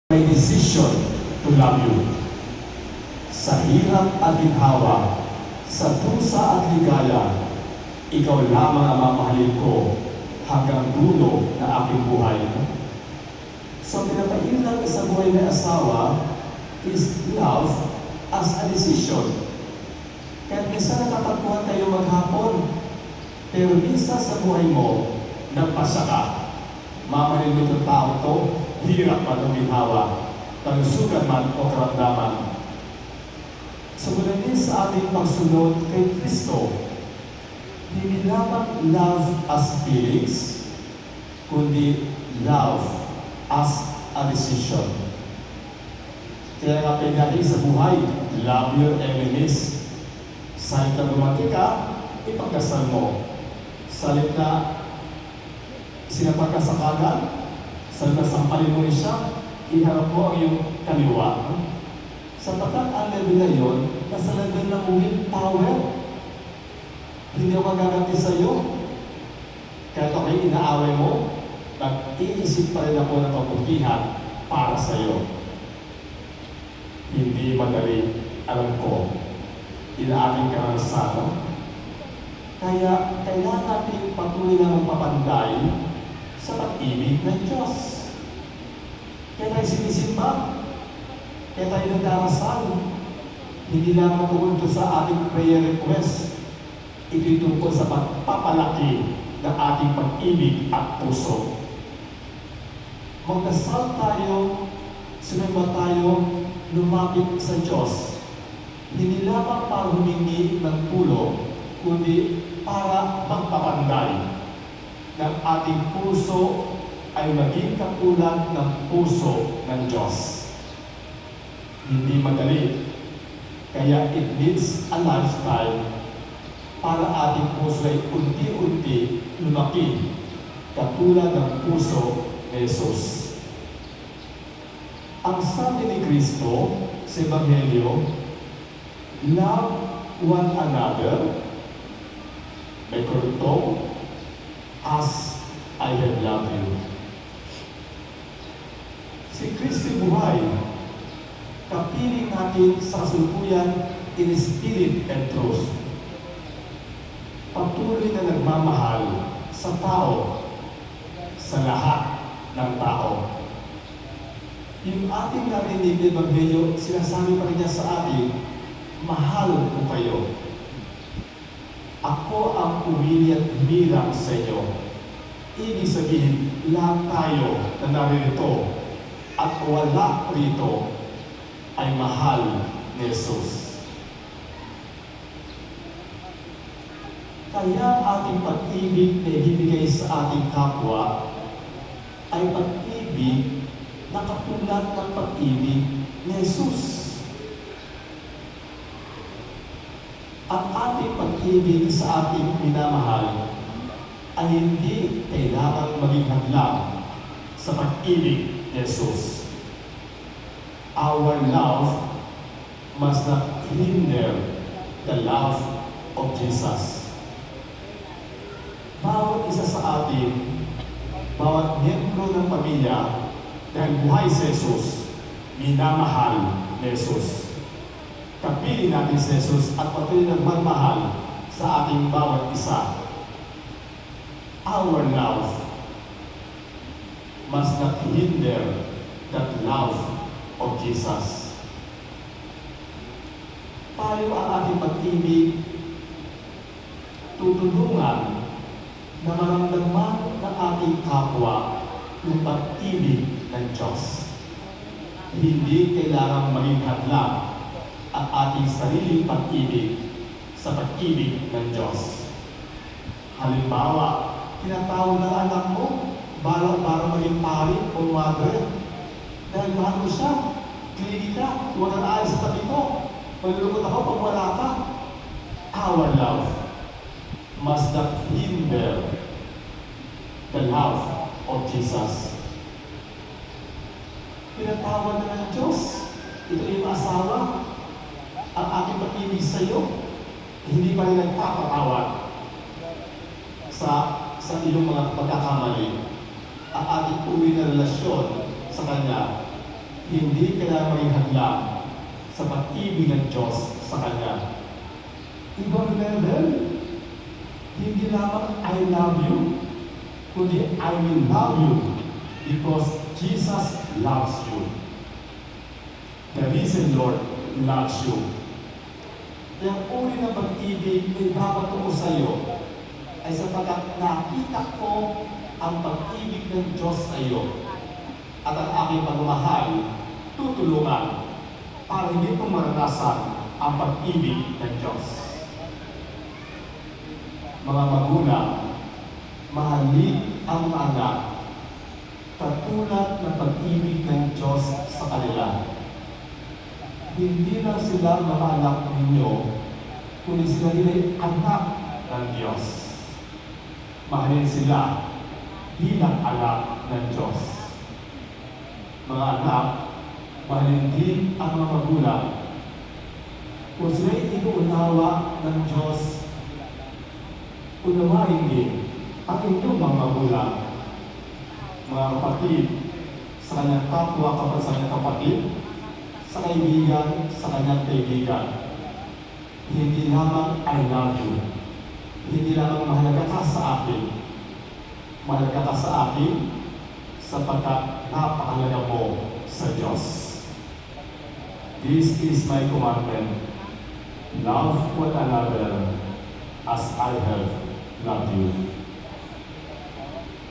may decision to love you. Sa hirap at ginhawa, sa tusa at ligaya, ikaw lamang ang mamahalin ko hanggang dulo na aking buhay. So pinapailan sa buhay ng asawa is love as a decision. Kahit minsan nakatagpuan kayo maghapon, pero minsan sa buhay mo, nagpasya ka. Mamahalin mo itong tao to, hirap man o ginhawa, kalusugan man o karamdaman. So mula din sa ating pagsunod kay Kristo, hindi lamang love as feelings, kundi love as a decision. Kaya nga pinagin sa buhay, love your enemies. Sa halip na lumaki ka, ipagdasal mo. Sa halip na sinapag ka sa kanan, sa halip na sampalin mo siya, iharap mo ang iyong kaliwa. Sapagkat ang level na yun, nasa level ng willpower. Hindi ako magaganti sa iyo. Kahit ako'y inaaway mo, nag-iisip pa rin ako ng kabutihan para sa iyo. Hindi madali, alam ko, inaamin ka ng sana. Kaya kailangan natin patuloy na magpapanday sa pag-ibig ng Diyos. Kaya tayo sinisimba, kaya tayo nagdarasal, hindi lamang tungkol sa ating prayer request, ito'y tungkol sa pagpapalaki ng ating pag-ibig at puso. Magdasal tayo, sumamba tayo, lumapit sa Diyos, hindi lamang para humingi ng tulong, kundi para magpapanday ng ating puso ay maging katulad ng puso ng Diyos. Hindi madali, kaya it needs a lifestyle para ating puso ay unti-unti lumaki katulad ng puso ni Jesus. Ang sabi ni Kristo sa Ebanghelyo, love one another, may kurutong, as I have loved you. Si Kristo buhay, kapiling natin sa kasalukuyan in spirit and truth. Patuloy na nagmamahal sa tao, sa lahat ng tao. Yung ating narinig na Ebanghelyo, sinasabi pa rin niya sa atin, mahal ko kayo. Ako ang pumili at humilang sa inyo. Ibig sabihin, lahat tayo na naririto at wala rito ay mahal ni Jesus. Kaya ating pag-ibig na ibibigay sa ating kapwa ay pag-ibig na katulad ng pag-ibig ni Jesus. Ang ating pag-ibig sa ating minamahal ay hindi kailangan maging hadlang sa pag-ibig ni Jesus. Our love must not hinder the love of Jesus. Bawat isa sa atin, bawat miyembro ng pamilya, dahil buhay si Jesus, minamahal ni Jesus. Kapiling natin si Jesus at patuloy na magmahal sa ating bawat isa. Our love must not hinder that love of Jesus. Tayo ang ating pag-ibig tutulungan na maramdaman ng ating kapwa yung pag-ibig ng Diyos. Hindi kailangang maging hadlang ang ating sariling pag-ibig sa pag-ibig ng Diyos. Halimbawa, tinatawag ng anak mo para maging pari o mother. Dahil mahal mo siya, kiligin ka, huwag kang aalis sa tabi ko. Malulungkot ako pag wala ka. Our love must not hinder the love of Jesus. Pinatawag na ng Diyos, ito yung asawa, ang aking pag-ibig sa iyo, hindi pa rin nagpapatawad sa iyong mga pagkakamali. Ang ating uwi na relasyon sa Kanya hindi kailangan maging hadlang sa pag-ibig ng Diyos sa Kanya. Ibang level, hindi lamang I love you, kundi I will love you because Jesus loves you. The reason Lord loves you. Kaya ang uri ng pag-ibig na ibabato ko sa iyo ay sapagkat nakita ko ang pag-ibig ng Diyos sa iyo at ang aking pagmamahal tutulungan para hindi ko maranasan ang pag-ibig ng Diyos. Mga magulang, mahalin ang mga anak katulad ng pag-ibig ng Diyos sa kanila. Hindi lang sila mga anak ninyo, kundi sila nila'y anak ng Diyos. Mahalin sila bilang anak ng Diyos. Mga anak, mahalin din ang mga magulang. Kung sila'y inuunawa ng Diyos, unawain din ang inyong mga magulang. Mga kapatid, sa kanyang kapwa kapag sa kanyang kapatid, sa kaibigan, sa kanyang kaibigan. Hindi lamang I love you. Hindi lamang mahalaga ka sa akin. Mahalaga ka sa akin sapagkat napakahalaga mo sa Diyos. This is my commandment. Love one another as I have loved you.